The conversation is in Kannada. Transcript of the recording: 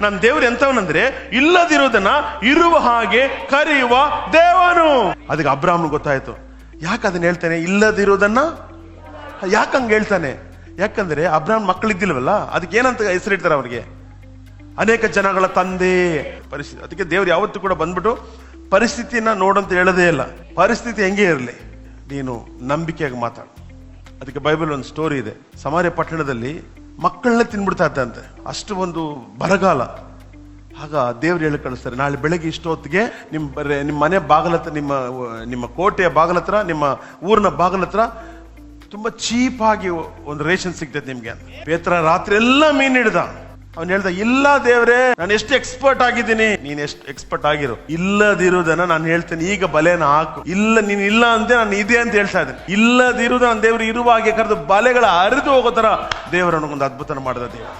ನನ್ನ ದೇವ್ರು ಎಂತವನಂದ್ರೆ ಇಲ್ಲದಿರುವುದನ್ನ ಇರುವ ಹಾಗೆ ಕರೆಯುವ ದೇವನು. ಅದಕ್ಕೆ ಅಬ್ರಾಹ್ಮನ್ ಗೊತ್ತಾಯ್ತು. ಯಾಕೆ ಅದನ್ನ ಹೇಳ್ತಾನೆ, ಇಲ್ಲದಿರುವುದನ್ನ ಯಾಕಂಗ ಹೇಳ್ತಾನೆ? ಯಾಕಂದ್ರೆ ಅಬ್ರಾಹ್ಮನ್ ಮಕ್ಕಳಿದ್ದಿಲ್ವಲ್ಲ, ಅದಕ್ಕೆ ಏನಂತ ಹೆಸರಿಡ್ತಾರೆ ಅವ್ರಿಗೆ, ಅನೇಕ ಜನಗಳ ತಂದೆ. ಪರಿಸ್ಥಿತಿ, ಅದಕ್ಕೆ ದೇವ್ರು ಯಾವತ್ತೂ ಕೂಡ ಬಂದ್ಬಿಟ್ಟು ಪರಿಸ್ಥಿತಿನ ನೋಡಂತ ಹೇಳೋದೇ ಇಲ್ಲ. ಪರಿಸ್ಥಿತಿ ಹೆಂಗೆ ಇರಲಿ, ನೀನು ನಂಬಿಕೆಯಾಗಿ ಮಾತಾಡು. ಅದಕ್ಕೆ ಬೈಬಲ್ ಒಂದು ಸ್ಟೋರಿ ಇದೆ. ಸಮಾರ್ಯ ಪಟ್ಟಣದಲ್ಲಿ ಮಕ್ಕಳನ್ನೇ ತಿನ್ಬಿಡ್ತಾ ಇದ್ದಂತೆ, ಅಷ್ಟು ಒಂದು ಬರಗಾಲ. ಆಗ ದೇವ್ರು ಹೇಳಿ ಕಳಿಸ್ತಾರೆ, ನಾಳೆ ಬೆಳಗ್ಗೆ ಇಷ್ಟೊತ್ತಿಗೆ ನಿಮ್ಮ ಮನೆ ಬಾಗಲ ಹತ್ರ, ನಿಮ್ಮ ಕೋಟೆಯ ಬಾಗಲ ಹತ್ರ, ನಿಮ್ಮ ಊರಿನ ಬಾಗಲ ಹತ್ರ ತುಂಬಾ ಚೀಪ್ ಆಗಿ ಒಂದು ರೇಷನ್ ಸಿಗ್ತೈತೆ ನಿಮ್ಗೆ ಅಂತ. ಪೇತ್ರ ರಾತ್ರಿ ಎಲ್ಲ ಮೀನ್ ಹಿಡ್ದ. ಅವ್ನು ಹೇಳ್ದ, ಇಲ್ಲ ದೇವ್ರೆ, ನಾನು ಎಷ್ಟು ಎಕ್ಸ್ಪರ್ಟ್ ಆಗಿದ್ದೀನಿ. ನೀನ್ ಎಷ್ಟು ಎಕ್ಸ್ಪರ್ಟ್ ಆಗಿರು, ಇಲ್ಲದಿರುವುದನ್ನ ನಾನು ಹೇಳ್ತೇನೆ, ಈಗ ಬಲೆನ ಹಾಕು. ಇಲ್ಲ, ನೀನ್ ಇಲ್ಲ ಅಂತೆ, ನಾನು ಇದೆ ಅಂತ ಹೇಳ್ತಾ ಇದ್ದೇನೆ. ಇಲ್ಲದಿರುವುದನ್ನ ದೇವ್ರು ಇರುವ ಹಾಗೆ ಕರೆದು ಬಲೆಗಳ ಹರಿದು ಹೋಗೋ ತರ ದೇವರನ್ನು ಒಂದು ಅದ್ಭುತ ಮಾಡಿದ ದೇವರು.